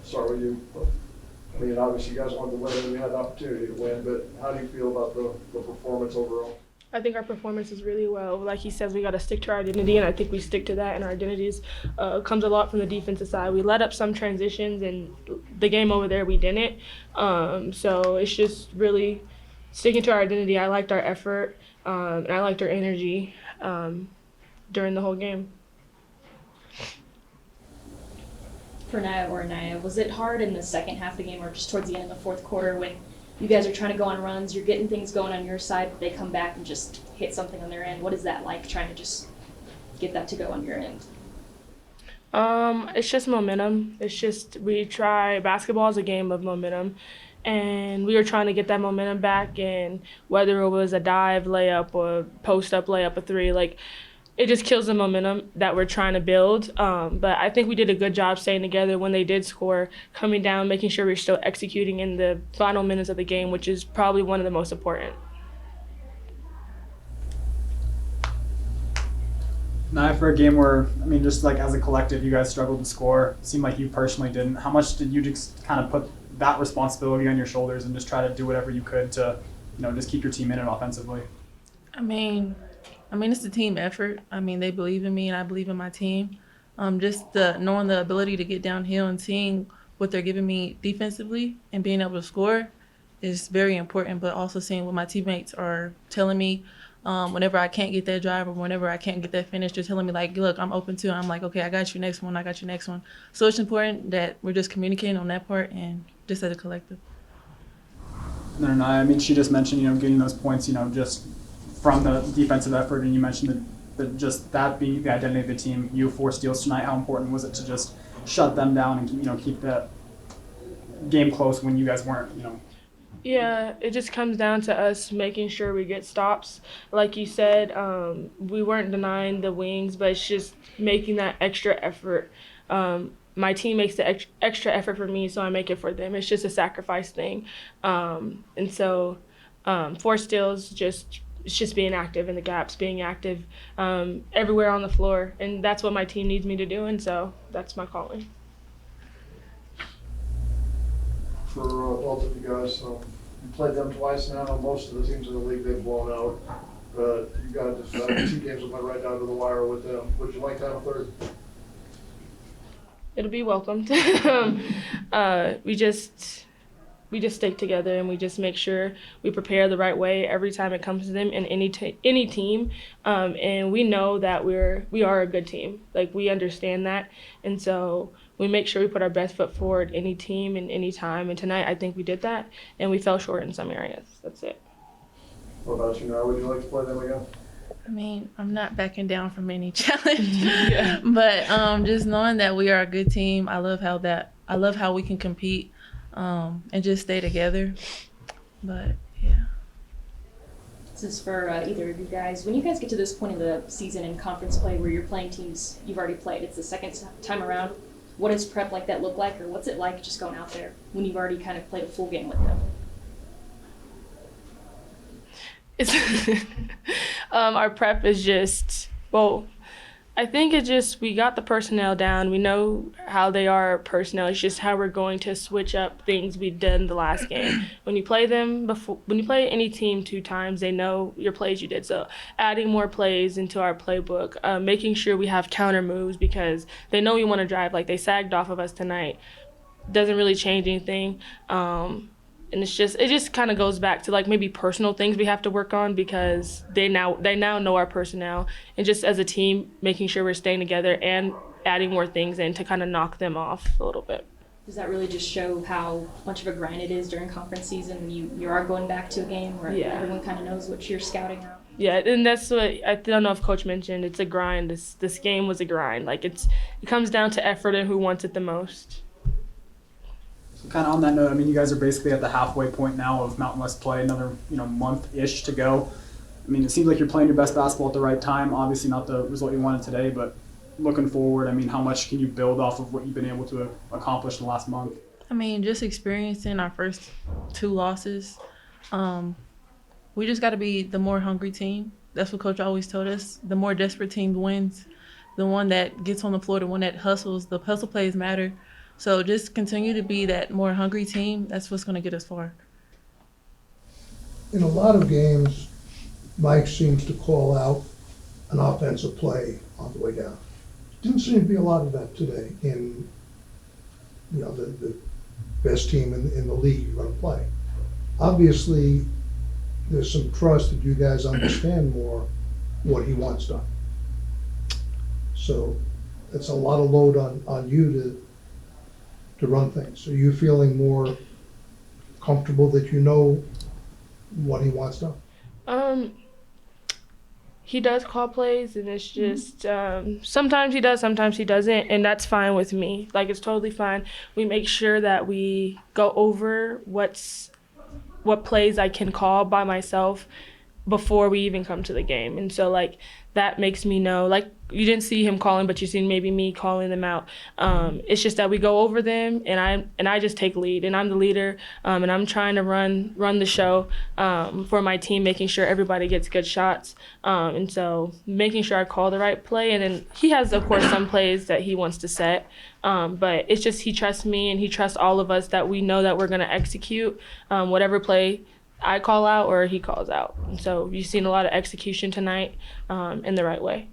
start with you. I mean, obviously you guys wanted to win and you had the opportunity to win, but how do you feel about the performance overall? I think our performance is really well. Like he says, we got to stick to our identity, and I think we stick to that. And our identities comes a lot from the defensive side. We let up some transitions, and the game over there we didn't. So it's just really sticking to our identity. I liked our effort, and I liked our energy during the whole game. For Nyah, was it hard in the second half of the game or just towards the end of the fourth quarter when you guys are trying to go on runs, you're getting things going on your side, but they come back and just hit something on their end? What is that like, trying to just get that to go on your end? It's just momentum. It's just basketball is a game of momentum, and we were trying to get that momentum back, and whether it was a dive layup or post-up layup, a three, like, it just kills the momentum that we're trying to build. But I think we did a good job staying together when they did score, coming down, making sure we're still executing in the final minutes of the game, which is probably one of the most important. Now, for a game where, I mean, just like as a collective, you guys struggled to score, it seemed like you personally didn't. How much did you just kind of put that responsibility on your shoulders and just try to do whatever you could to, just keep your team in it offensively? I mean, it's a team effort. I mean, they believe in me and I believe in my team. Just knowing the ability to get downhill and seeing what they're giving me defensively and being able to score is very important, but also seeing what my teammates are telling me whenever I can't get that drive or whenever I can't get that finish, they're telling me, like, look, I'm open to it. I'm like, okay, I got you next one, I got you next one. So it's important that we're just communicating on that part and just as a collective. And then, she just mentioned, getting those points, just from the defensive effort, and you mentioned that just that being the identity of the team. You 4 steals tonight. How important was it to just shut them down and keep that game close when you guys weren't? Yeah, it just comes down to us making sure we get stops. Like you said, we weren't denying the wings, but it's just making that extra effort. My team makes the extra effort for me, so I make it for them. It's just a sacrifice thing. And so 4 steals, it's just being active in the gaps, being active everywhere on the floor. And that's what my team needs me to do, and so that's my calling. For both of you guys, you played them twice now. Most of the teams in the league they've blown out. But you guys just 2 games that went right down to the wire with them. Would you like to have a third? It'll be welcomed. We just stick together and we just make sure we prepare the right way every time it comes to them in any team. And we know that we are a good team. Like, we understand that. And so we make sure we put our best foot forward any team and any time. And tonight I think we did that, and we fell short in some areas. That's it. What about you, Nyah? Would you like to play them again? I mean, I'm not backing down from any challenge, but just knowing that we are a good team, I love how we can compete and just stay together. But yeah. This is for either of you guys. When you guys get to this point of the season in conference play where you're playing teams you've already played, it's the second time around. What does prep like that look like, or what's it like just going out there when you've already kind of played a full game with them? It's our prep is just, I think we got the personnel down. We know how they are personnel. It's just how we're going to switch up things we did the last game. When you play any team 2 times, they know your plays you did. So adding more plays into our playbook, making sure we have counter moves because they know we want to drive. Like, they sagged off of us tonight. Doesn't really change anything. And it just kind of goes back to, like, maybe personal things we have to work on because they now know our personnel, and just as a team making sure we're staying together and adding more things in to kind of knock them off a little bit. Does that really just show how much of a grind it is during conference season when you are going back to a game where everyone kind of knows what you're scouting out? Yeah, and that's what I don't know if Coach mentioned. It's a grind. This game was a grind. Like, it comes down to effort and who wants it the most. Kind of on that note, you guys are basically at the halfway point now of Mountain West play, another month-ish to go. It seems like you're playing your best basketball at the right time. Obviously not the result you wanted today, but looking forward, how much can you build off of what you've been able to accomplish in the last month? Just experiencing our first 2 losses. We just got to be the more hungry team. That's what Coach always told us. The more desperate team wins. The one that gets on the floor, the one that hustles. The hustle plays matter. So just continue to be that more hungry team. That's what's going to get us far. In a lot of games, Mike seems to call out an offensive play on the way down. Didn't seem to be a lot of that today in, the best team in the league you're gonna play. Obviously, there's some trust that you guys understand more what he wants done. So that's a lot of load on you to run things. Are you feeling more comfortable that you know what he wants done? He does call plays, and it's just sometimes he does, sometimes he doesn't, and that's fine with me. Like, it's totally fine. We make sure that we go over what plays I can call by myself before we even come to the game. And so, like, that makes me know, like, you didn't see him calling, but you seen maybe me calling them out. It's just that we go over them, and I just take lead, and I'm the leader, and I'm trying to run the show for my team, making sure everybody gets good shots, and so making sure I call the right play. And then he has, of course, some plays that he wants to set, but it's just he trusts me, and he trusts all of us that we know that we're going to execute whatever play I call out or he calls out. And so you've seen a lot of execution tonight in the right way.